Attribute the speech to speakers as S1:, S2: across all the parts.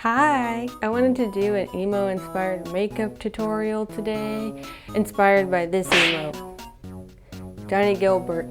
S1: Hi! I wanted to do an emo inspired makeup tutorial today, inspired by this emo, Johnnie Guilbert.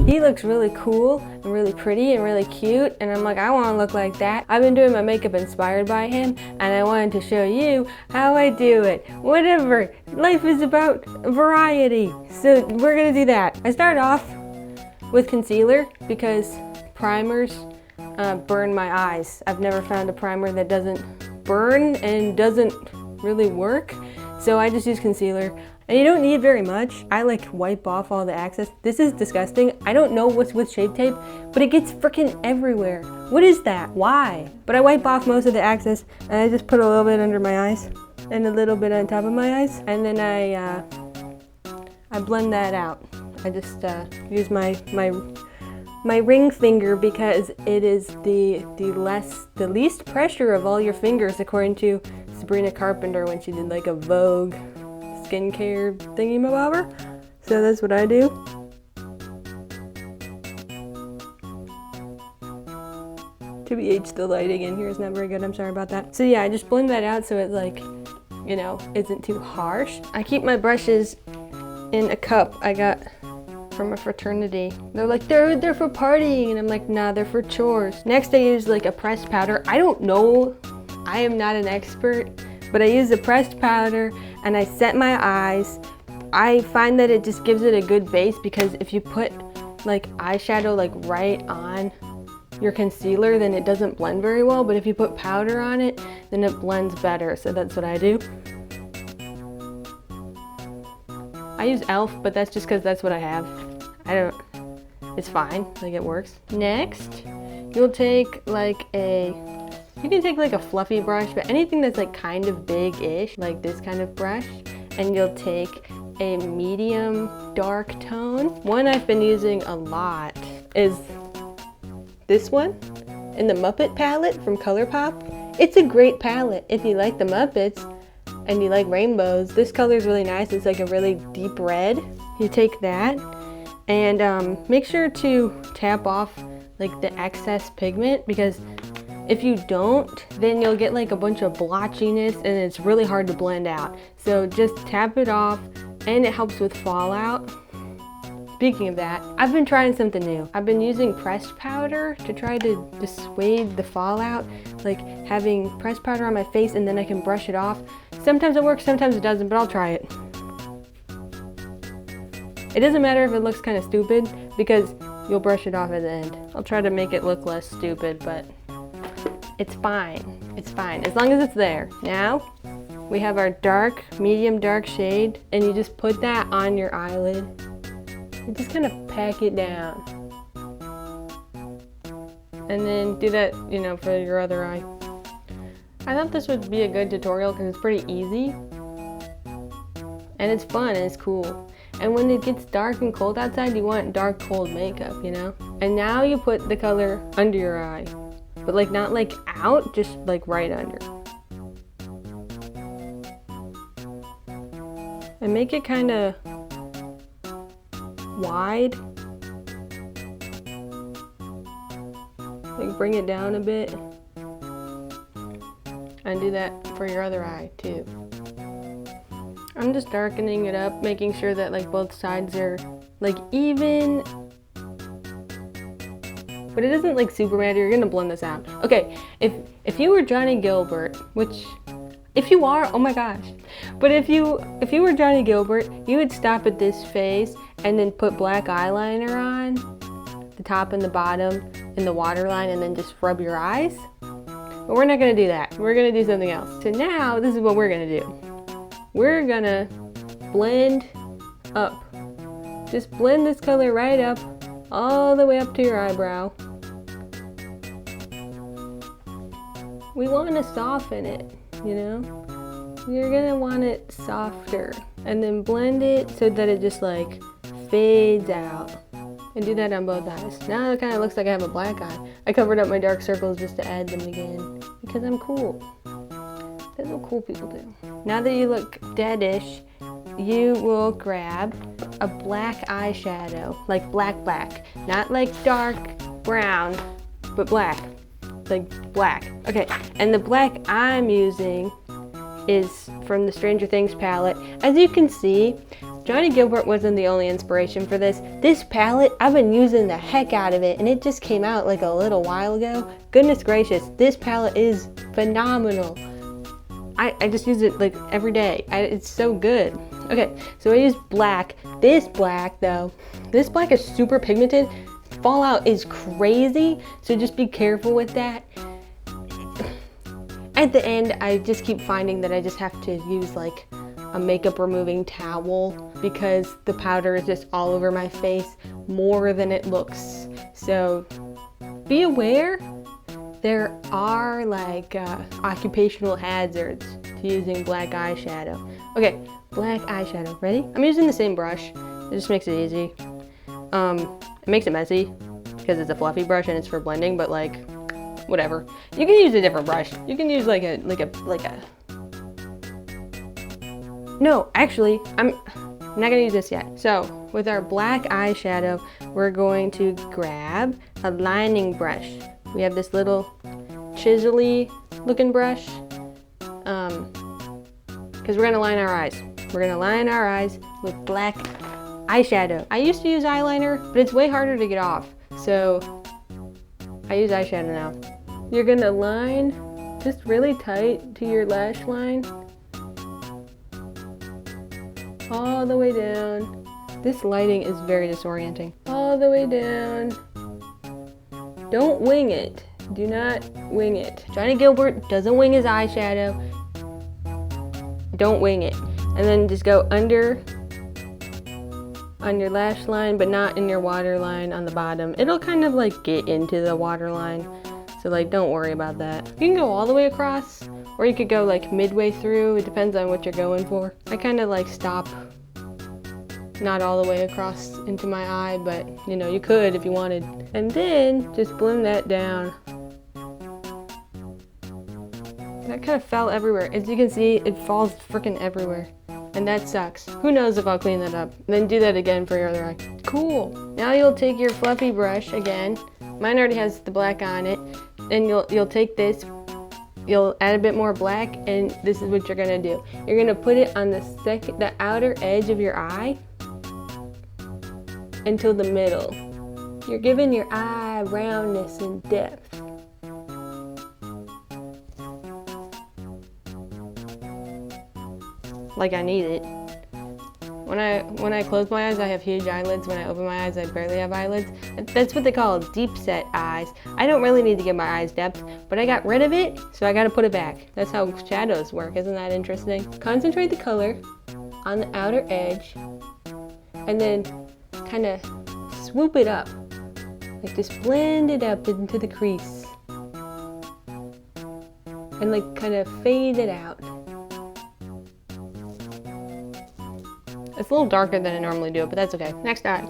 S1: He looks really cool and really pretty and really cute, and I'm like, I want to look like that. I've been doing my makeup inspired by him, and I wanted to show you how I do it. Whatever, life is about variety, so we're gonna do that. I start off with concealer because primers burn my eyes. I've never found a primer that doesn't burn and doesn't really work, so I just use concealer. And you don't need very much. I like wipe off all the excess. This is disgusting. I don't know what's with Shape Tape, but it gets freaking everywhere. What is that? Why? But I wipe off most of the excess, and I just put a little bit under my eyes and a little bit on top of my eyes, and then I blend that out. I just use my ring finger because it is the least pressure of all your fingers, according to Sabrina Carpenter when she did like a Vogue skincare thingy-mabobber. So that's what I do. TBH, the lighting in here is not very good. I'm sorry about that. So yeah, I just blend that out so it like, you know, isn't too harsh. I keep my brushes in a cup I got from a fraternity. They're like, they're for partying, and I'm like, nah, they're for chores. Next I use like a pressed powder. I don't know, I am not an expert, but I use a pressed powder and I set my eyes. I find that it just gives it a good base, because if you put like eyeshadow like right on your concealer, then it doesn't blend very well, but if you put powder on it, then it blends better. So that's what I do. I use e.l.f., but that's just because that's what I have. It's fine, like it works. Next, you'll take like you can take like a fluffy brush, but anything that's like kind of big-ish, like this kind of brush, and you'll take a medium dark tone. One I've been using a lot is this one in the Muppet palette from ColourPop. It's a great palette if you like the Muppets and you like rainbows. This color is really nice. It's like a really deep red. You take that and make sure to tap off like the excess pigment, because if you don't, then you'll get like a bunch of blotchiness and it's really hard to blend out. So just tap it off, and it helps with fallout. Speaking of that, I've been trying something new. I've been using pressed powder to try to dissuade the fallout, like having pressed powder on my face and then I can brush it off. Sometimes it works, sometimes it doesn't, but I'll try it. It doesn't matter if it looks kind of stupid, because you'll brush it off at the end. I'll try to make it look less stupid, but it's fine. It's fine, as long as it's there. Now, we have our dark, medium dark shade, and you just put that on your eyelid. You just kind of pack it down. And then do that, you know, for your other eye. I thought this would be a good tutorial because it's pretty easy. And it's fun and it's cool. And when it gets dark and cold outside, you want dark, cold makeup, you know? And now you put the color under your eye. But like not like out, just like right under. And make it kind of wide. Like bring it down a bit. And do that for your other eye too. I'm just darkening it up, making sure that like both sides are like even. But it isn't like super matte. You're gonna blend this out. Okay, if you were Johnnie Guilbert, which if you are, oh my gosh. But if you were Johnnie Guilbert, you would stop at this face and then put black eyeliner on the top and the bottom in the waterline, and then just rub your eyes. But we're not gonna do that. We're gonna do something else. So now this is what we're gonna do. We're gonna blend up. Just blend this color right up, all the way up to your eyebrow. We want to soften it, you know? You're gonna want it softer. And then blend it so that it just like fades out. And do that on both eyes. Now it kind of looks like I have a black eye. I covered up my dark circles just to add them again, because I'm cool. That's what cool people do. Now that you look deadish, you will grab a black eyeshadow, like black. Not like dark brown, but black. like black. Okay, and the black I'm using is from the Stranger Things palette. As you can see, Johnnie Guilbert wasn't the only inspiration for this. This palette, I've been using the heck out of it, and it just came out like a little while ago. Goodness gracious, this palette is phenomenal. I just use it like every day. It's so good. Okay, so I use black. This black though, this black is super pigmented. Fallout is crazy, so just be careful with that. At the end, I just keep finding that I just have to use like a makeup removing towel because the powder is just all over my face more than it looks. So be aware. There are like occupational hazards to using black eyeshadow. Okay, black eyeshadow. Ready? I'm using the same brush. It just makes it easy. It makes it messy because it's a fluffy brush and it's for blending, but like, whatever. You can use a different brush. You can use like a. No, actually, I'm not gonna use this yet. So with our black eyeshadow, we're going to grab a lining brush. We have this little chisel-y looking brush, because we're gonna line our eyes. We're gonna line our eyes with black eyeshadow. I used to use eyeliner, but it's way harder to get off. So I use eyeshadow now. You're gonna line just really tight to your lash line. All the way down. This lighting is very disorienting. All the way down. Don't wing it. Do not wing it. Johnnie Guilbert doesn't wing his eyeshadow. Don't wing it. And then just go under on your lash line, but not in your waterline on the bottom. It'll kind of like get into the waterline. So like, don't worry about that. You can go all the way across, or you could go like midway through. It depends on what you're going for. I kind of like stop not all the way across into my eye, but you know, you could if you wanted. And then just blend that down. That kind of fell everywhere. As you can see, it falls freaking everywhere. And that sucks. Who knows if I'll clean that up. And then do that again for your other eye. Cool. Now you'll take your fluffy brush again. Mine already has the black on it. And you'll take this, you'll add a bit more black, and this is what you're gonna do. You're gonna put it on the outer edge of your eye until the middle. You're giving your eye roundness and depth. Like I need it. When I close my eyes, I have huge eyelids. When I open my eyes, I barely have eyelids. That's what they call deep set eyes. I don't really need to give my eyes depth, but I got rid of it, so I gotta put it back. That's how shadows work. Isn't that interesting? Concentrate the color on the outer edge, and then kind of swoop it up. Like just blend it up into the crease. And like kind of fade it out. It's a little darker than I normally do, but that's okay. Next eye.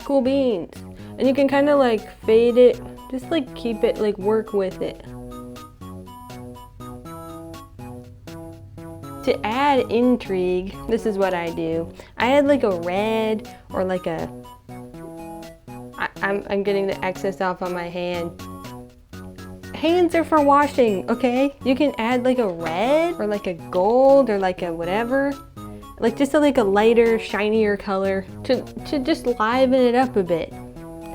S1: Cool beans. And you can kind of like fade it, just like keep it, like work with it. To add intrigue, this is what I do. I add like a red or like a, I'm getting the excess off on my hand. Hands are for washing, okay? You can add like a red or like a gold or like a whatever. Like just like a lighter, shinier color to just liven it up a bit.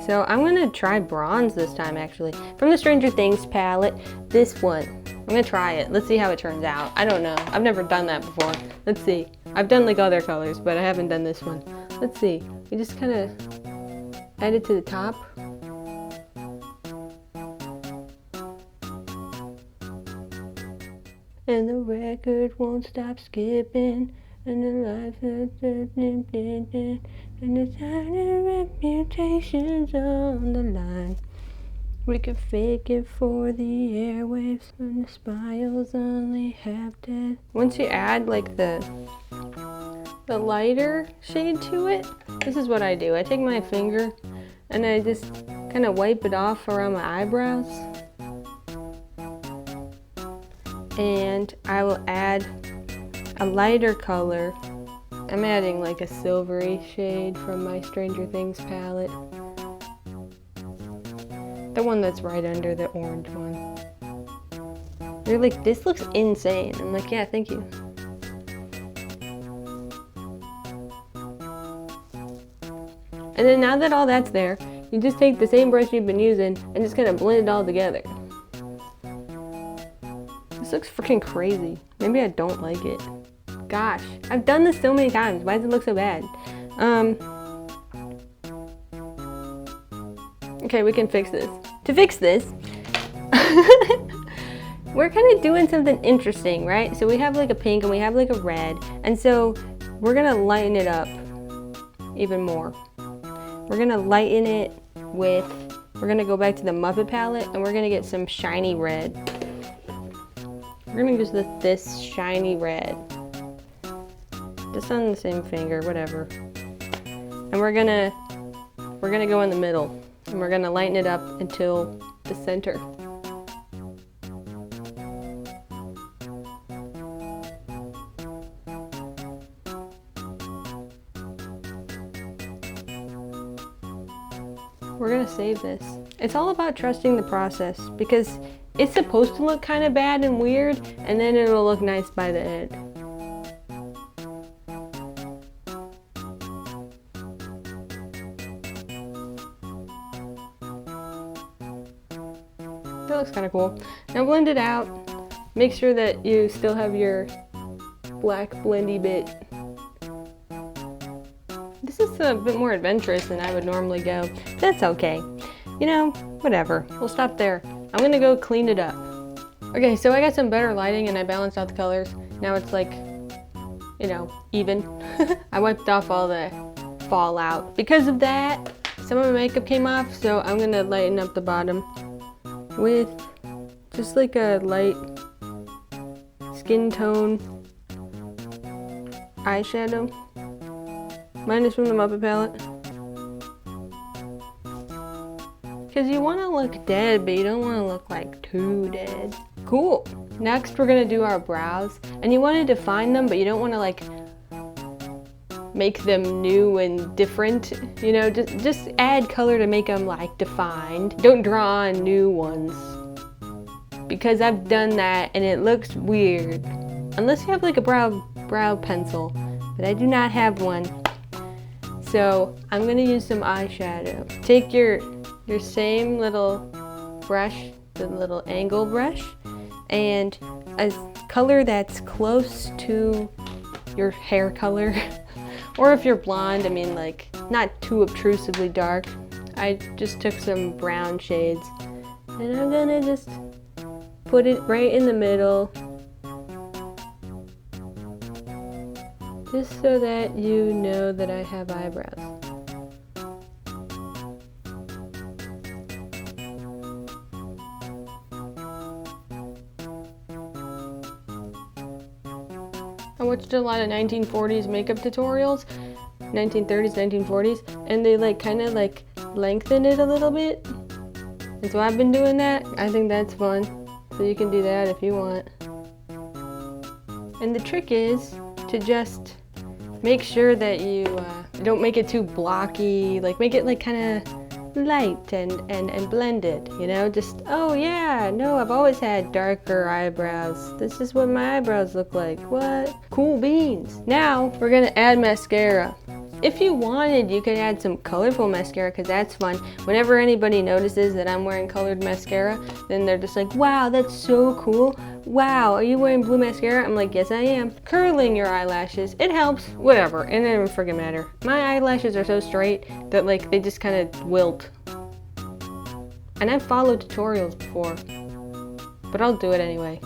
S1: So I'm gonna try bronze this time actually. From the Stranger Things palette, this one. I'm gonna try it. Let's see how it turns out. I don't know. I've never done that before. Let's see. I've done like other colors, but I haven't done this one. Let's see. You just kind of add it to the top. And the record won't stop skipping. And the life and the tiny reputations on the line. We could fake it for the airwaves when the smiles only half dead. Once you add like the lighter shade to it, this is what I do. I take my finger and I just kind of wipe it off around my eyebrows. And I will add a lighter color. I'm adding like a silvery shade from my Stranger Things palette. The one that's right under the orange one. They're like, this looks insane. I'm like, yeah, thank you. And then now that all that's there, you just take the same brush you've been using and just kind of blend it all together. This looks freaking crazy. Maybe I don't like it. Gosh, I've done this so many times. Why does it look so bad? Okay, we can fix this. To fix this, we're kind of doing something interesting, right? So we have like a pink and we have like a red, and so we're gonna lighten it up even more. We're gonna lighten it with, we're gonna go back to the Muppet palette and we're gonna get some shiny red. We're gonna use this shiny red. Just on the same finger, whatever. And we're gonna go in the middle and we're gonna lighten it up until the center. We're gonna save this. It's all about trusting the process because it's supposed to look kind of bad and weird, and then it'll look nice by the end. That looks kind of cool. Now blend it out. Make sure that you still have your black blendy bit. This is a bit more adventurous than I would normally go. That's okay. You know, whatever. We'll stop there. I'm gonna go clean it up. Okay, so I got some better lighting and I balanced out the colors. Now it's like, you know, even. I wiped off all the fallout. Because of that, some of my makeup came off, so I'm gonna lighten up the bottom with just like a light skin tone eyeshadow. Mine is from the Muppet palette. Because you want to look dead, but you don't want to look like too dead. Cool. Next, we're going to do our brows. And you want to define them, but you don't want to like make them new and different. You know, just add color to make them like defined. Don't draw on new ones. Because I've done that and it looks weird. Unless you have like a brow pencil. But I do not have one. So I'm gonna use some eyeshadow. Take your same little brush, the little angle brush, and a color that's close to your hair color. Or if you're blonde, I mean like not too obtrusively dark. I just took some brown shades and I'm gonna just put it right in the middle. Just so that you know that I have eyebrows. I watched a lot of 1940s makeup tutorials, 1930s, 1940s, and they like kind of like lengthen it a little bit. And so I've been doing that. I think that's fun. So you can do that if you want. And the trick is to just make sure that you don't make it too blocky, like make it like kind of light and blended, you know, just, oh yeah, no, I've always had darker eyebrows. This is what my eyebrows look like. What? Cool beans. Now we're gonna add mascara. If you wanted, you could add some colorful mascara because that's fun. Whenever anybody notices that I'm wearing colored mascara, then they're just like, wow, that's so cool. Wow, are you wearing blue mascara? I'm like, yes I am. Curling your eyelashes, it helps, whatever, it doesn't even friggin' matter. My eyelashes are so straight that like they just kind of wilt. And I've followed tutorials before, but I'll do it anyway.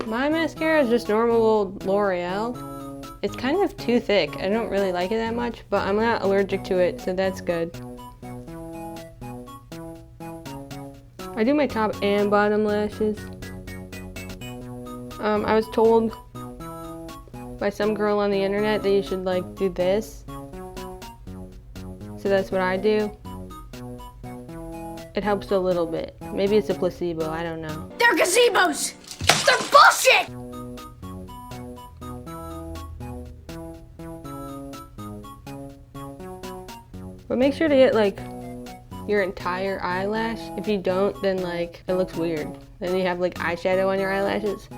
S1: My mascara is just normal old L'Oreal. It's kind of too thick. I don't really like it that much, but I'm not allergic to it, so that's good. I do my top and bottom lashes. I was told by some girl on the internet that you should like do this. So that's what I do. It helps a little bit. Maybe it's a placebo, I don't know.
S2: They're gazebos! They're bullshit!
S1: But make sure to get like your entire eyelash. If you don't, then like it looks weird. Then you have like eyeshadow on your eyelashes.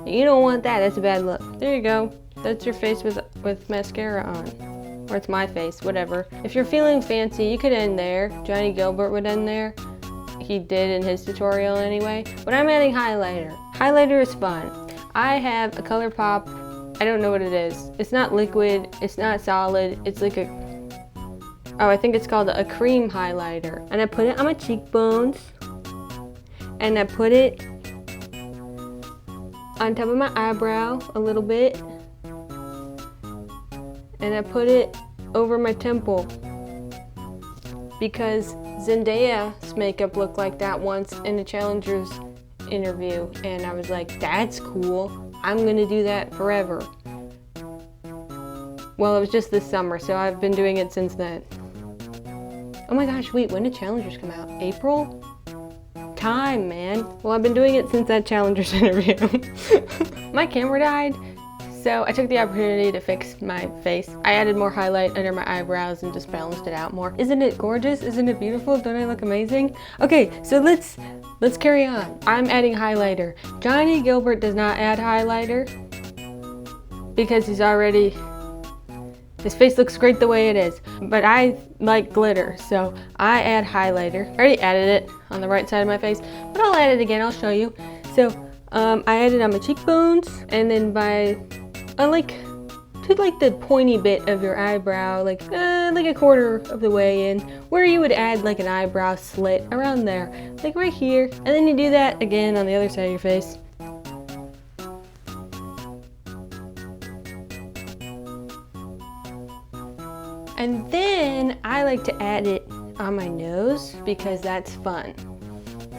S1: You don't want that, that's a bad look. There you go. That's your face with mascara on. Or it's my face, whatever. If you're feeling fancy, you could end there. Johnnie Guilbert would end there. He did in his tutorial anyway. But I'm adding highlighter. Highlighter is fun. I have a ColourPop. I don't know what it is. It's not liquid, it's not solid. It's like I think it's called a cream highlighter. And I put it on my cheekbones. And I put it on top of my eyebrow a little bit. And I put it over my temple. Because Zendaya's makeup looked like that once in the Challengers interview. And I was like, that's cool. I'm gonna do that forever. Well, it was just this summer, so I've been doing it since then. Oh my gosh, wait, when did Challengers come out? April? Time, man. Well, I've been doing it since that Challengers interview. My camera died, so I took the opportunity to fix my face. I added more highlight under my eyebrows and just balanced it out more. Isn't it gorgeous? Isn't it beautiful? Don't I look amazing? Okay, so let's carry on. I'm adding highlighter. Johnnie Guilbert does not add highlighter because he's already, his face looks great the way it is, but I like glitter, so I add highlighter. I already added it on the right side of my face, but I'll add it again, I'll show you. So I added on my cheekbones, and then to the pointy bit of your eyebrow, like a quarter of the way in, where you would add like an eyebrow slit around there, like right here. And then you do that again on the other side of your face. And then I like to add it on my nose because that's fun.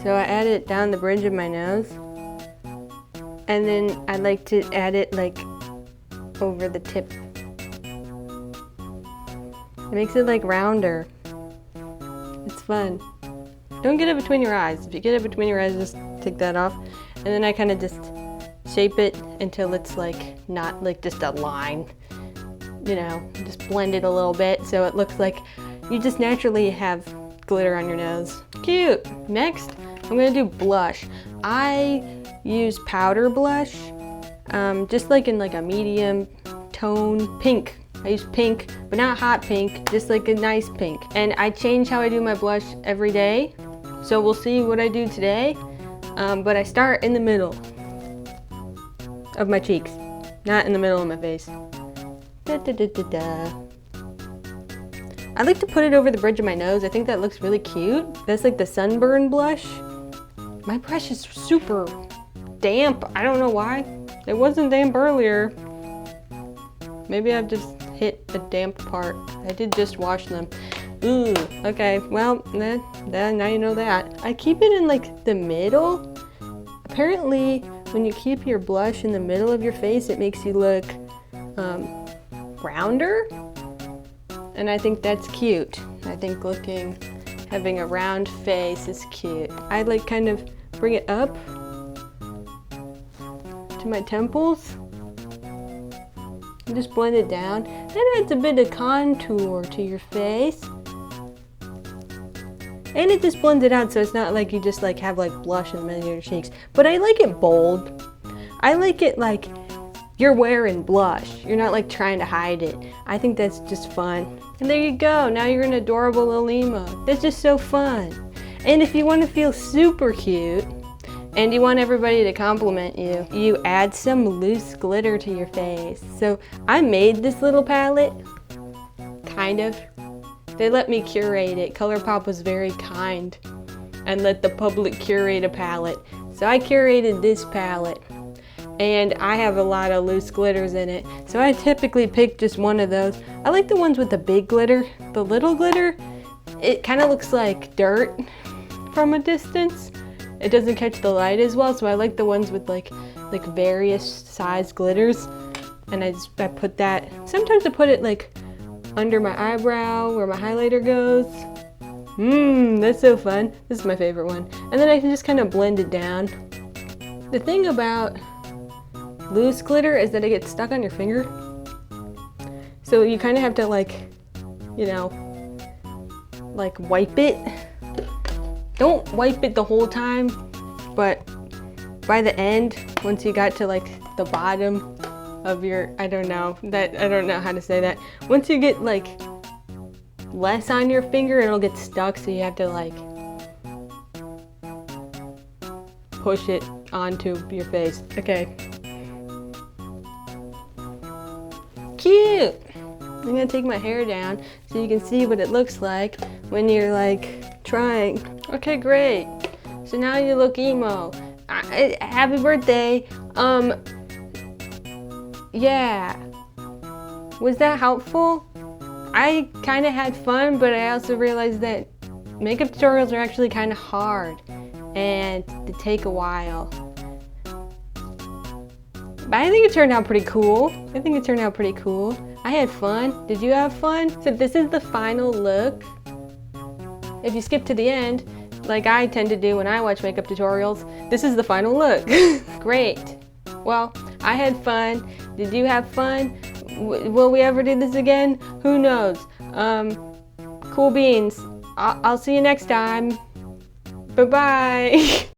S1: So I add it down the bridge of my nose. And then I like to add it like over the tip. It makes it like rounder. It's fun. Don't get it between your eyes. If you get it between your eyes, just take that off. And then I kind of just shape it until it's like not like just a line. You know, just blend it a little bit so it looks like you just naturally have glitter on your nose. Cute! Next, I'm gonna do blush. I use powder blush, just like in like a medium tone pink. I use pink, but not hot pink, just like a nice pink. And I change how I do my blush every day. So we'll see what I do today. But I start in the middle of my cheeks, not in the middle of my face. Da, da, da, da, da. I like to put it over the bridge of my nose. I think that looks really cute. That's like the sunburn blush. My brush is super damp. I don't know why. It wasn't damp earlier. Maybe I've just hit a damp part. I did just wash them. Ooh, okay, well, now you know that. I keep it in like the middle. Apparently, when you keep your blush in the middle of your face, it makes you look rounder. And I think that's cute. I think having a round face is cute. I like kind of bring it up to my temples and just blend it down. That adds a bit of contour to your face. And it just blends it out so it's not like you just like have like blush in the middle of your cheeks. But I like it bold. I like it like you're wearing blush. You're not like trying to hide it. I think that's just fun. And there you go. Now you're an adorable little emo. That's just so fun. And if you want to feel super cute and you want everybody to compliment you, you add some loose glitter to your face. So I made this little palette, kind of. They let me curate it. ColourPop was very kind and let the public curate a palette. So I curated this palette. And I have a lot of loose glitters in it. So I typically pick just one of those. I like the ones with the big glitter. The little glitter, it kind of looks like dirt from a distance. It doesn't catch the light as well, so I like the ones with like various size glitters. and I put that, sometimes I put it like under my eyebrow where my highlighter goes. That's so fun. This is my favorite one. And then I can just kind of blend it down. The thing about loose glitter is that it gets stuck on your finger. So you kind of have to like, you know, like wipe it. Don't wipe it the whole time, but by the end, once you got to like the bottom of your, I don't know how to say that. Once you get like less on your finger, it'll get stuck, so you have to like push it onto your face. Okay. Cute! I'm gonna take my hair down so you can see what it looks like when you're like trying. Okay, great. So now you look emo. Happy birthday. Yeah. Was that helpful? I kind of had fun, but I also realized that makeup tutorials are actually kind of hard and they take a while. But I think it turned out pretty cool. I had fun. Did you have fun? So this is the final look. If you skip to the end, like I tend to do when I watch makeup tutorials, this is the final look. Great. Well, I had fun. Did you have fun? Will we ever do this again? Who knows? Cool beans. I'll see you next time. Bye-bye.